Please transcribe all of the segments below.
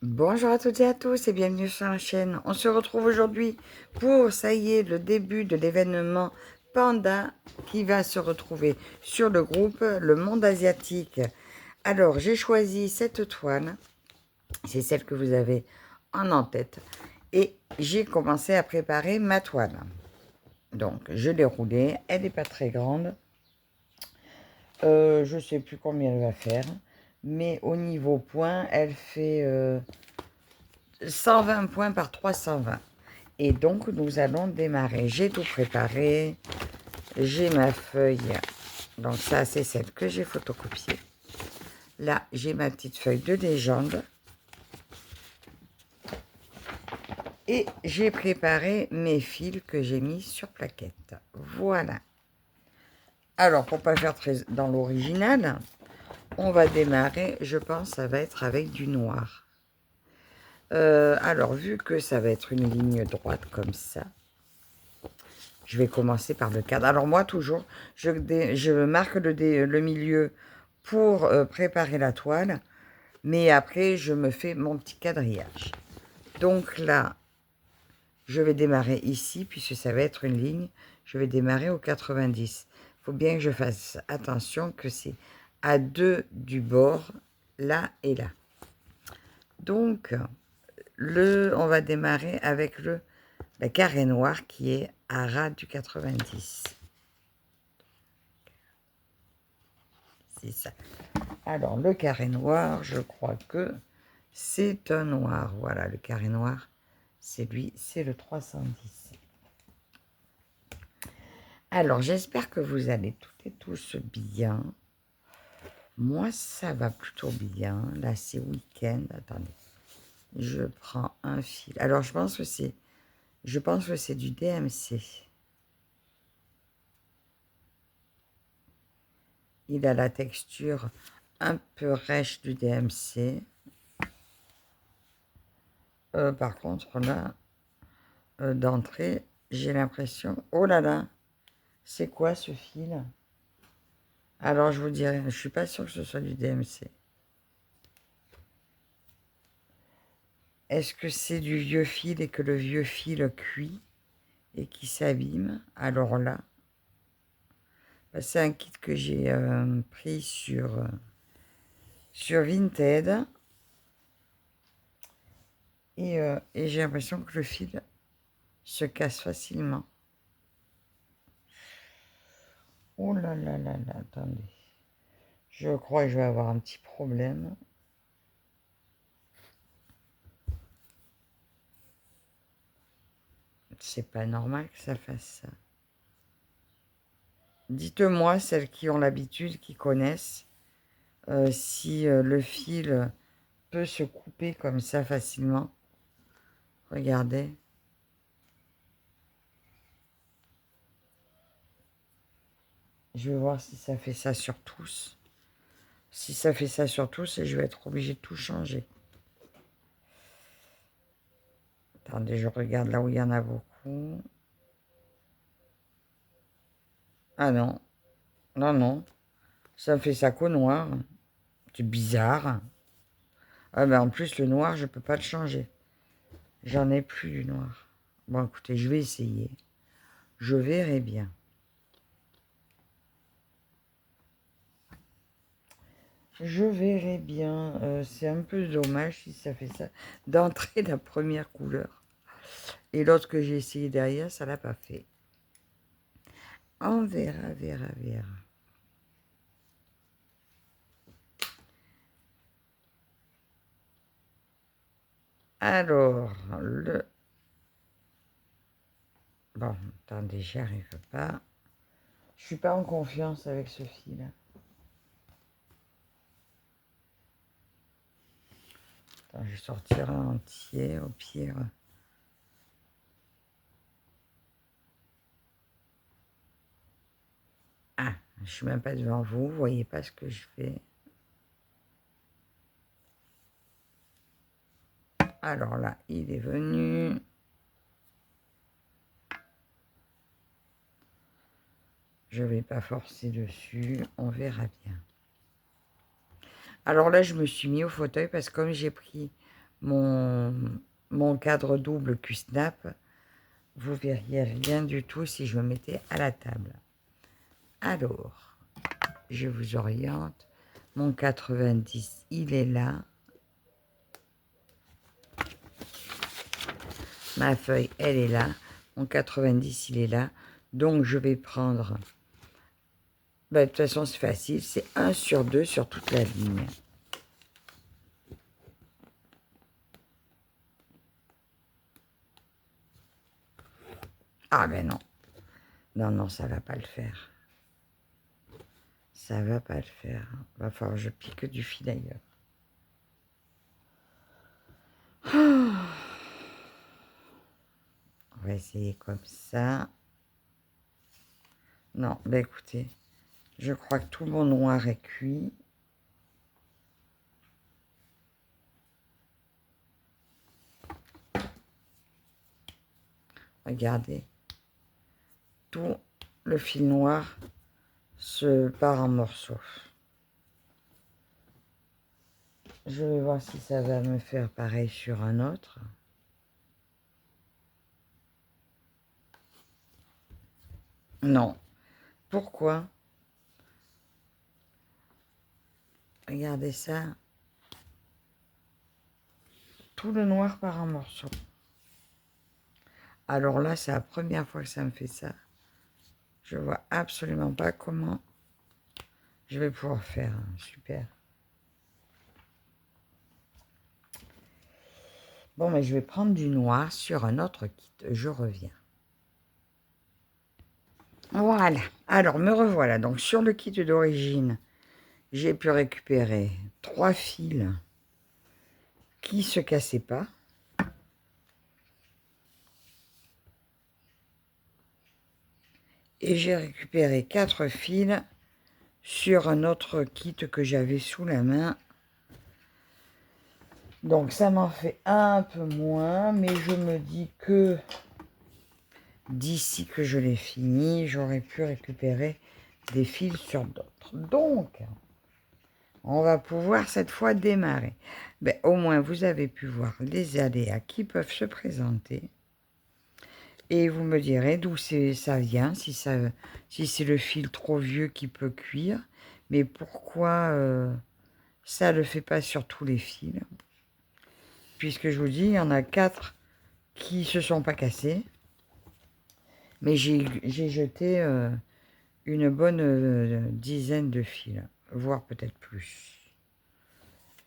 Bonjour à toutes et à tous et bienvenue sur la chaîne. On se retrouve aujourd'hui pour, ça y est, le début de l'événement Panda qui va se retrouver sur le groupe Le Monde Asiatique. Alors, j'ai choisi cette toile, c'est celle que vous avez en tête, et j'ai commencé à préparer ma toile. Donc, je l'ai roulée, elle n'est pas très grande. Je ne sais plus combien elle va faire, mais au niveau point, elle fait 120 points par 320. Et donc, nous allons démarrer. J'ai tout préparé. J'ai ma feuille. Donc, ça, c'est celle que j'ai photocopiée. Là, j'ai ma petite feuille de légende. Et j'ai préparé mes fils que j'ai mis sur plaquette. Voilà. Alors, pour ne pas faire très dans l'original, on va démarrer, je pense, ça va être avec du noir. Alors, vu que ça va être une ligne droite comme ça, je vais commencer par le cadre. Alors moi, toujours, je marque le milieu pour préparer la toile, mais après, je me fais mon petit quadrillage. Donc là, je vais démarrer ici, puisque ça va être une ligne. Je vais démarrer au 90. Il faut bien que je fasse attention que c'est à deux du bord, là et là. Donc, on va démarrer avec le carré noir qui est à ras du 90. C'est ça. Alors, le carré noir, je crois que c'est un noir. Voilà, le carré noir, c'est lui, c'est le 310. Alors, j'espère que vous allez toutes et tous bien. Moi, ça va plutôt bien. Là, c'est week-end. Attendez, je prends un fil. Alors, je pense que c'est du DMC. Il a la texture un peu rêche du DMC. Par contre, là, d'entrée, j'ai l'impression... Oh là là, c'est quoi ce fil? Alors, je vous dirais, je ne suis pas sûre que ce soit du DMC. Est-ce que c'est du vieux fil et que le vieux fil cuit et qui s'abîme? Alors là, c'est un kit que j'ai pris sur Vinted. Et j'ai l'impression que le fil se casse facilement. Oh là là là là, attendez. Je crois que je vais avoir un petit problème. C'est pas normal que ça fasse ça. Dites-moi, celles qui ont l'habitude, qui connaissent, si le fil peut se couper comme ça facilement. Regardez. Je vais voir si ça fait ça sur tous. Si ça fait ça sur tous, et je vais être obligée de tout changer. Attendez, je regarde là où il y en a beaucoup. Ah non. Non, non. Ça me fait ça qu'au noir. C'est bizarre. Ah ben en plus, le noir, je peux pas le changer. J'en ai plus du noir. Bon, écoutez, je vais essayer. Je verrai bien. Je verrai bien. C'est un peu dommage si ça fait ça. D'entrer la première couleur. Et l'autre que j'ai essayé derrière, ça l'a pas fait. On verra, verra, verra. Alors, bon, attendez, j'y arrive pas. Je suis pas en confiance avec ce fil. Attends, je sortirai entier, au pire. Ah, je suis même pas devant vous, vous voyez pas ce que je fais. Alors là, il est venu. Je vais pas forcer dessus, on verra bien. Alors là, je me suis mis au fauteuil parce que comme j'ai pris mon, mon cadre double Q-Snap, vous verriez rien du tout si je me mettais à la table. Alors, je vous oriente. Mon 90, il est là. Ma feuille, elle est là. Mon 90, il est là. Donc, je vais prendre... Ben, de toute façon, c'est facile. C'est 1 sur 2 sur toute la ligne. Ah ben non. Non, non, ça va pas le faire. Ça va pas le faire. Va falloir que je pique du fil ailleurs. On va essayer comme ça. Non, ben écoutez, je crois que tout mon noir est cuit. Regardez. Tout le fil noir se part en morceaux. Je vais voir si ça va me faire pareil sur un autre. Non. Pourquoi? Regardez ça. Tout le noir part en morceaux. Alors là, c'est la première fois que ça me fait ça. Je vois absolument pas comment je vais pouvoir faire. Super. Bon, mais je vais prendre du noir sur un autre kit. Je reviens. Voilà. Alors, me revoilà. Donc, sur le kit d'origine, j'ai pu récupérer 3 fils qui ne se cassaient pas. Et j'ai récupéré 4 fils sur un autre kit que j'avais sous la main. Donc ça m'en fait un peu moins, mais je me dis que d'ici que je l'ai fini, j'aurais pu récupérer des fils sur d'autres. Donc, on va pouvoir cette fois démarrer. Ben, au moins, vous avez pu voir les aléas qui peuvent se présenter. Et vous me direz d'où ça vient, si c'est le fil trop vieux qui peut cuire. Mais pourquoi ça ne le fait pas sur tous les fils? Puisque je vous dis, il y en a 4 qui se sont pas cassés. Mais j'ai jeté une bonne dizaine de fils, voire peut-être plus.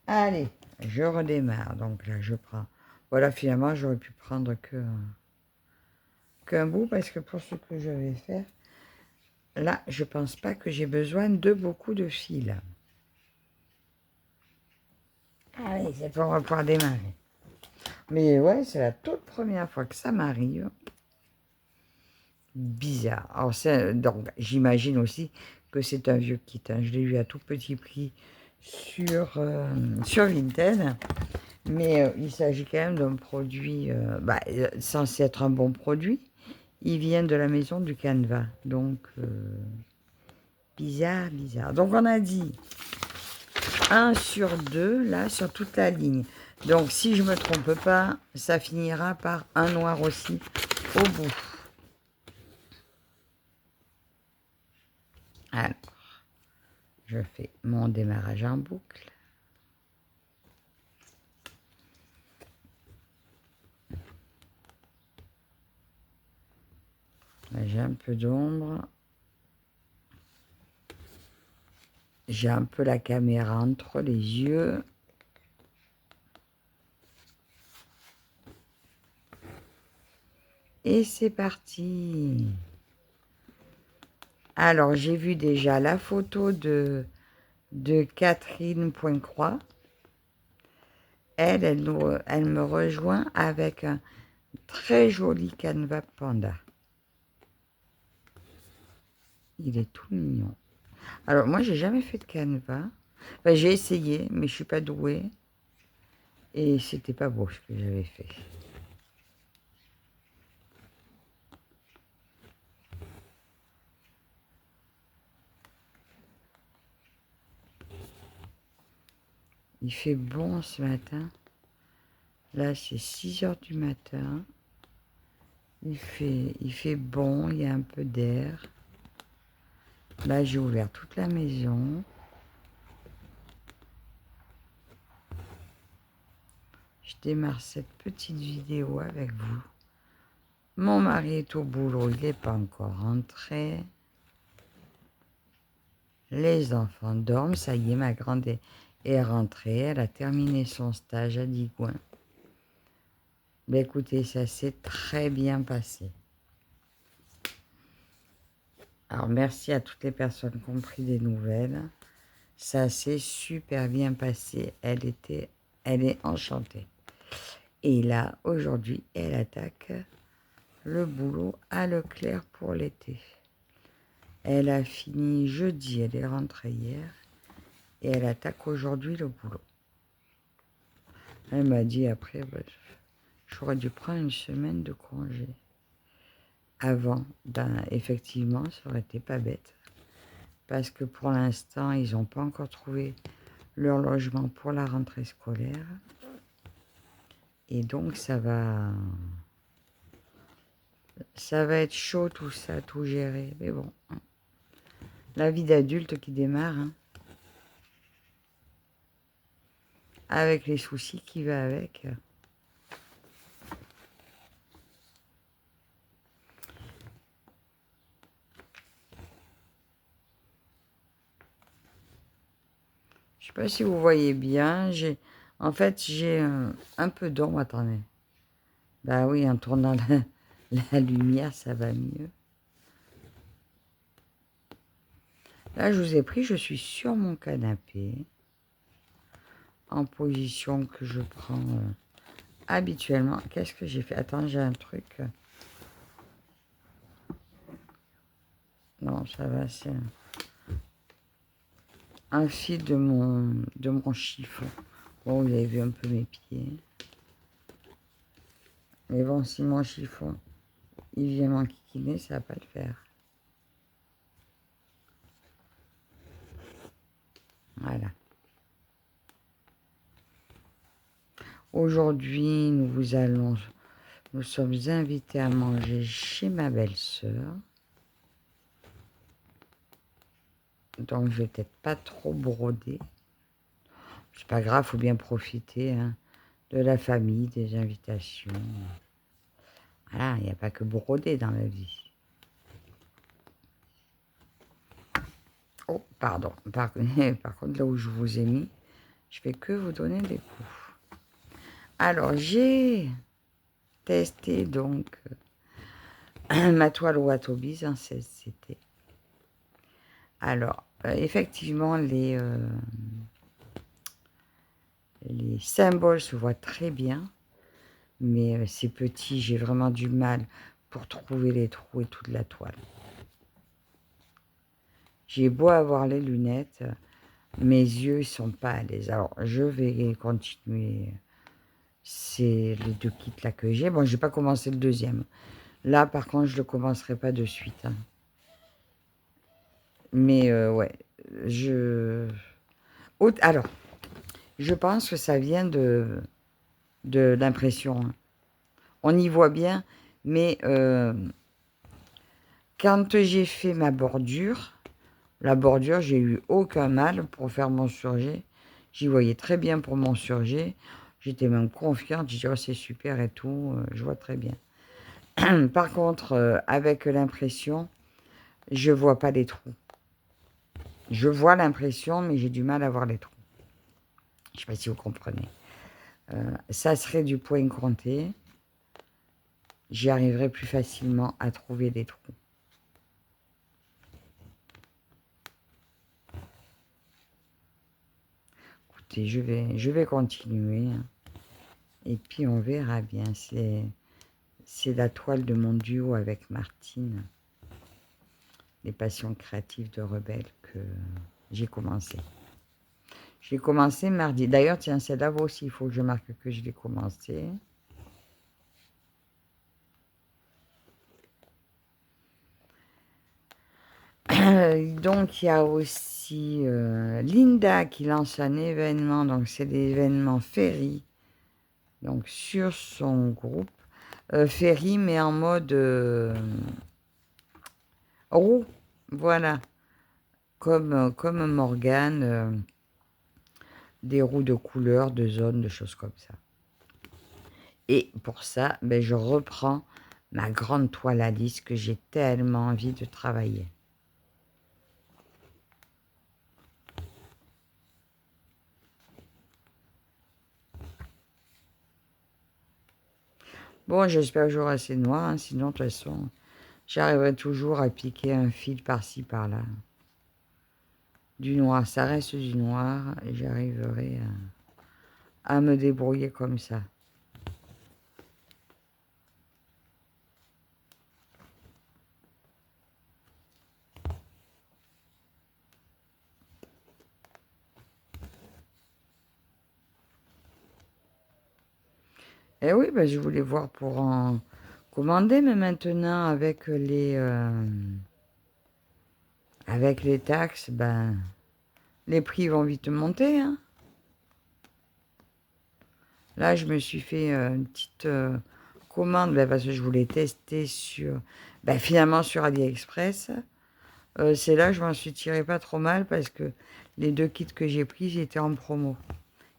Allez, je redémarre. Donc là, je prends... Voilà, finalement, j'aurais pu prendre qu'un bout, parce que pour ce que je vais faire, là, je pense pas que j'ai besoin de beaucoup de fils. Allez, c'est pour pouvoir démarrer. Mais ouais, c'est la toute première fois que ça m'arrive. Bizarre. Alors, donc, j'imagine aussi que c'est un vieux kit. Hein. Je l'ai eu à tout petit prix sur Vinted. Mais il s'agit quand même d'un produit censé être un bon produit. Il vient de la maison du Canva. Donc, bizarre, bizarre. Donc, on a dit 1 sur 2, là, sur toute la ligne. Donc, si je ne me trompe pas, ça finira par un noir aussi au bout. Alors, je fais mon démarrage en boucle. Là, j'ai un peu d'ombre. J'ai un peu la caméra entre les yeux. Et c'est parti. Alors, j'ai vu déjà la photo de Catherine Poincroix. Elle me rejoint avec un très joli canevas panda. Il est tout mignon. Alors, moi, j'ai jamais fait de canevas. Enfin, j'ai essayé, mais je suis pas douée. Et c'était pas beau ce que j'avais fait. Il fait bon ce matin. Là, c'est 6 heures du matin. Il fait bon, il y a un peu d'air. Là, j'ai ouvert toute la maison. Je démarre cette petite vidéo avec vous. Mon mari est au boulot, il n'est pas encore rentré. Les enfants dorment, ça y est, ma grande est rentrée. Elle a terminé son stage à Digoin. Ben écoutez, ça s'est très bien passé. Alors, merci à toutes les personnes qui ont pris des nouvelles. Ça s'est super bien passé. Elle est enchantée. Et là, aujourd'hui, elle attaque le boulot à Leclerc pour l'été. Elle a fini jeudi, elle est rentrée hier. Et elle attaque aujourd'hui le boulot. Elle m'a dit après, bah, j'aurais dû prendre une semaine de congé. Avant, ben effectivement, ça aurait été pas bête. Parce que pour l'instant, ils n'ont pas encore trouvé leur logement pour la rentrée scolaire. Et donc, ça va être chaud tout ça, tout gérer. Mais bon, la vie d'adulte qui démarre, hein, avec les soucis qui va avec. Je sais pas si vous voyez bien. En fait, j'ai un peu d'ombre. Attendez. Bah oui, en tournant la lumière, ça va mieux. Là, je vous ai pris, je suis sur mon canapé, en position que je prends habituellement. Qu'est-ce que j'ai fait? Attends, j'ai un truc. Non, ça va, c'est un fil de mon chiffon. Bon, vous avez vu un peu mes pieds. Mais bon, si mon chiffon, il vient m'enquiquiner, ça va pas le faire. Voilà. Aujourd'hui, nous sommes invités à manger chez ma belle-sœur. Donc, je vais peut-être pas trop broder. C'est pas grave, faut bien profiter hein, de la famille, des invitations. Voilà, il n'y a pas que broder dans la vie. Oh, pardon. Par contre, là où je vous ai mis, je fais que vous donner des coups. Alors, j'ai testé donc ma toile Watobiz en 16CT. Alors, effectivement, les symboles se voient très bien, mais c'est petit, j'ai vraiment du mal pour trouver les trous et toute la toile. J'ai beau avoir les lunettes, mes yeux ne sont pas à l'aise. Alors, je vais continuer. C'est les 2 kits là que j'ai. Bon, je n'ai pas commencé le deuxième. Là, par contre, je ne le commencerai pas de suite. Hein. Mais ouais, alors, je pense que ça vient de l'impression. Hein. On y voit bien, mais quand j'ai fait ma bordure, la bordure, j'ai eu aucun mal pour faire mon surjet. J'y voyais très bien pour mon surjet. J'étais même confiante. Je disais, oh, c'est super et tout. Je vois très bien. Par contre, avec l'impression, je vois pas les trous. Je vois l'impression, mais j'ai du mal à voir les trous. Je sais pas si vous comprenez. Ça serait du point compté. J'y arriverai plus facilement à trouver les trous. Écoutez, je vais continuer. Hein. Et puis on verra bien. C'est la toile de mon duo avec Martine. Les passions créatives de Rebelle que j'ai commencé. J'ai commencé mardi. D'ailleurs, tiens, celle-là aussi, il faut que je marque que je l'ai commencé. Donc, il y a aussi Linda qui lance un événement. Donc, c'est l'événement Ferry. Donc sur son groupe, Ferry, mais en mode roue. Voilà. Comme Morgane, des roues de couleur, de zone, de choses comme ça. Et pour ça, ben, je reprends ma grande toile à lisse que j'ai tellement envie de travailler. Bon, j'espère que j'aurai assez de noir, hein, sinon de toute façon, j'arriverai toujours à piquer un fil par-ci, par-là. Du noir, ça reste du noir, et j'arriverai à me débrouiller comme ça. Eh oui, ben, je voulais voir pour en commander, mais maintenant, avec les taxes, ben, les prix vont vite monter, hein. Là, je me suis fait une petite commande ben, parce que je voulais tester finalement sur AliExpress. C'est là que je m'en suis tiré pas trop mal parce que les 2 kits que j'ai pris, ils étaient en promo.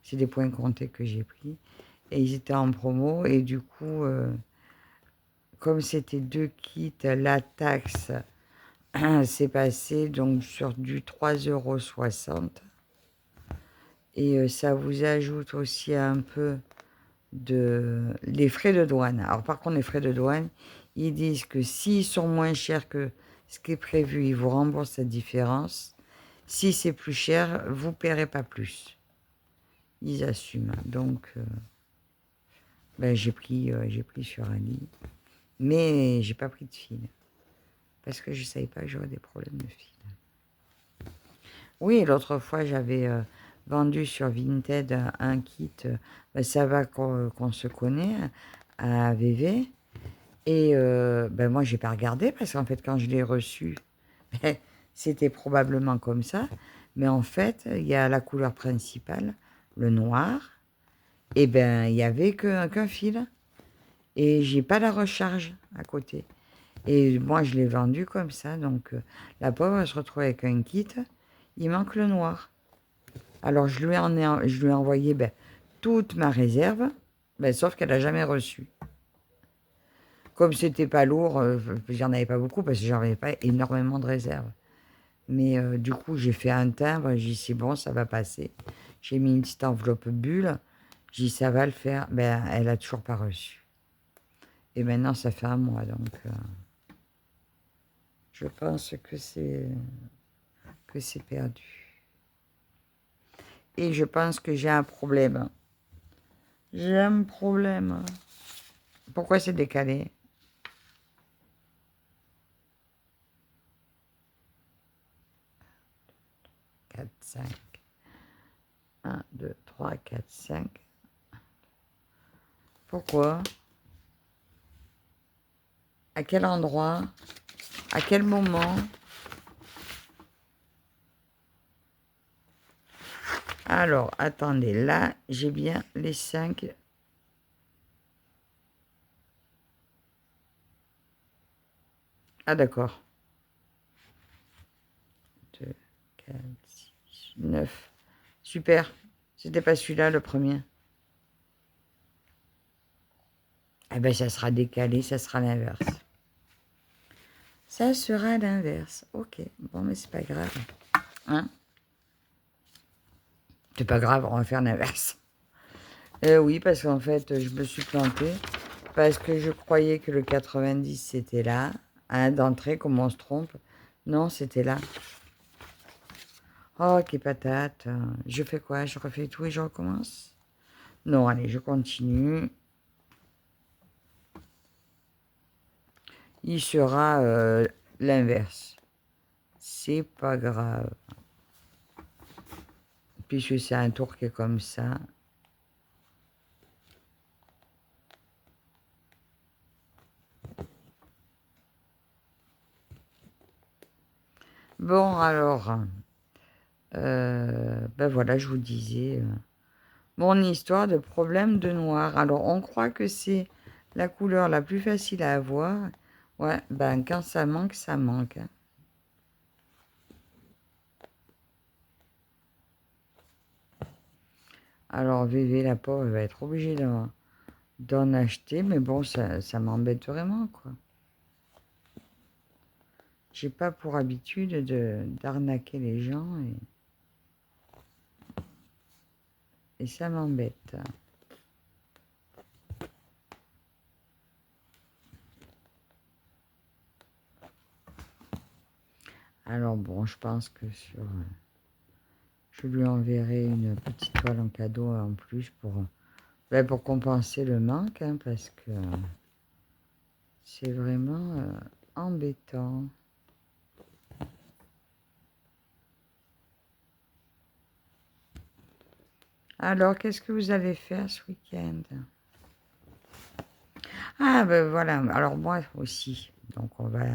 C'est des points comptés que j'ai pris. Et ils étaient en promo. Et du coup, comme c'était 2 kits, la taxe s'est passée donc sur du 3,60 €. Et ça vous ajoute aussi un peu les frais de douane. Alors par contre, les frais de douane, ils disent que s'ils sont moins chers que ce qui est prévu, ils vous remboursent cette différence. Si c'est plus cher, vous ne paierez pas plus. Ils assument. Donc, ben, j'ai pris sur Ali. Mais j'ai pas pris de fil. Parce que je ne savais pas que j'aurais des problèmes de fil. Oui, l'autre fois, j'avais vendu sur Vinted un kit. Ben, ça va qu'on se connaît à VV. Et ben moi, j'ai pas regardé parce qu'en fait, quand je l'ai reçu, c'était probablement comme ça. Mais en fait, il y a la couleur principale, le noir. Et ben, il y avait qu'un fil. Et j'ai pas la recharge à côté. Et moi, je l'ai vendu comme ça. Donc, la pauvre, elle se retrouve avec un kit. Il manque le noir. Alors, je lui ai envoyé ben, toute ma réserve. Ben, sauf qu'elle n'a jamais reçu. Comme c'était pas lourd, j'en avais pas beaucoup parce que j'en avais pas énormément de réserves. Mais du coup, j'ai fait un timbre, j'ai dit c'est bon, ça va passer. J'ai mis une petite enveloppe bulle, j'ai dit ça va le faire. Ben, elle a toujours pas reçu. Et maintenant, ça fait un mois, donc je pense que c'est perdu. Et je pense que j'ai un problème. J'ai un problème. Pourquoi c'est décalé? 4, 5. 1, 2, 3, 4, 5. Pourquoi? À quel endroit? À quel moment? Alors, attendez, là, j'ai bien les 5. Ah, d'accord. 2, 4, 6, 9. Super. C'était pas celui-là, le premier. Eh ben, ça sera décalé, ça sera l'inverse. Ça sera l'inverse. Ok. Bon, mais c'est pas grave. Hein? C'est pas grave, on va faire l'inverse. Oui, parce qu'en fait, je me suis plantée. Parce que je croyais que le 90, c'était là. Hein, d'entrée, comme on se trompe. Non, c'était là. Oh, quelle patate. Je fais quoi? Je refais tout et je recommence? Non, allez, je continue. Il sera l'inverse. C'est pas grave. Puisque c'est un tour qui est comme ça. Bon, alors, ben voilà, je vous disais, Mon histoire de problème de noir. Alors, on croit que c'est la couleur la plus facile à avoir. Ouais, ben quand ça manque, ça manque. Hein. Alors, VV, la pauvre, elle va être obligée d'en acheter. Mais bon, ça m'embête vraiment, quoi. J'ai pas pour habitude d'arnaquer les gens et ça m'embête. Alors bon, je pense que je lui enverrai une petite toile en cadeau en plus pour compenser le manque, hein, parce que c'est vraiment embêtant. Alors, qu'est-ce que vous allez faire ce week-end? Ah, ben voilà, alors moi aussi. Donc, on va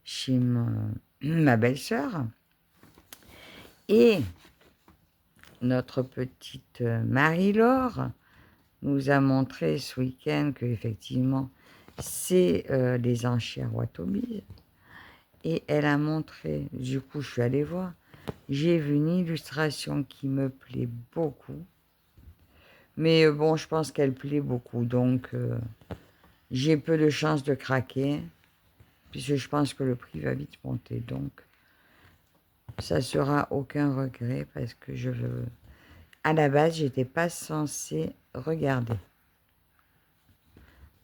chez ma belle-sœur. Et notre petite Marie-Laure nous a montré ce week-end qu'effectivement, c'est les enchères Watobi. Et elle a montré, du coup, je suis allée voir, j'ai vu une illustration qui me plaît beaucoup. Mais bon, je pense qu'elle plaît beaucoup, donc j'ai peu de chances de craquer, puisque je pense que le prix va vite monter. Donc, ça sera aucun regret, parce que je veux... À la base, j'étais pas censée regarder.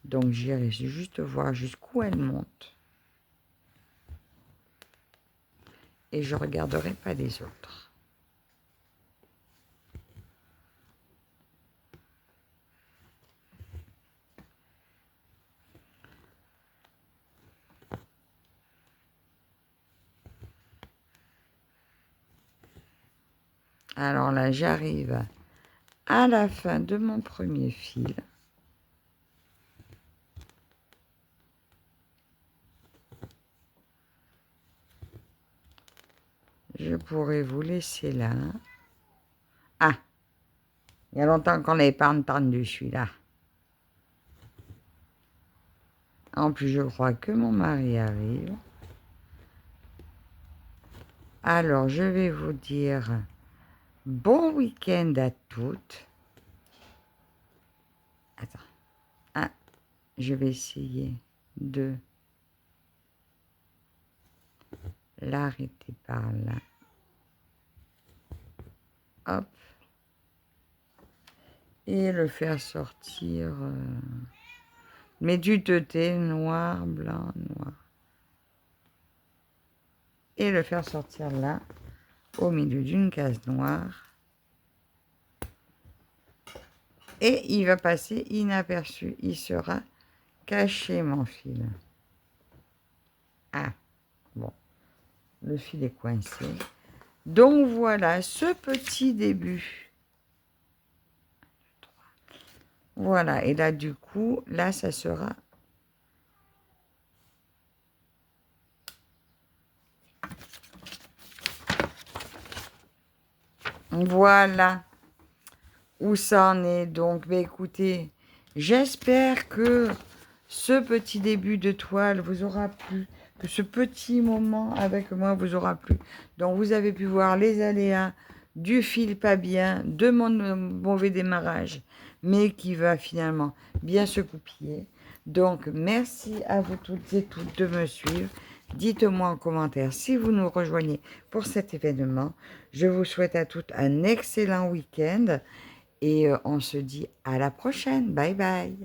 Donc, j'irai juste voir jusqu'où elle monte. Et je regarderai pas les autres. Alors là, j'arrive à la fin de mon premier fil. Je pourrais vous laisser là. Ah, il y a longtemps qu'on n'avait pas entendu celui-là. En plus, je crois que mon mari arrive. Alors, je vais vous dire bon week-end à toutes. Attends. Ah, je vais essayer de l'arrêter par là. Hop. Et le faire sortir. Mais du teuté, noir, blanc, noir. Et le faire sortir là, au milieu d'une case noire. Et il va passer inaperçu. Il sera caché, mon fil. Ah, bon. Le fil est coincé. Donc voilà, ce petit début. Voilà, et là du coup, là ça sera... Voilà où ça en est. Donc, bah, écoutez, j'espère que ce petit début de toile vous aura plu, que ce petit moment avec moi vous aura plu. Donc, vous avez pu voir les aléas du fil pas bien, de mon mauvais démarrage, mais qui va finalement bien se goupiller. Donc, merci à vous toutes et toutes de me suivre. Dites-moi en commentaire si vous nous rejoignez pour cet événement. Je vous souhaite à toutes un excellent week-end et on se dit à la prochaine. Bye bye.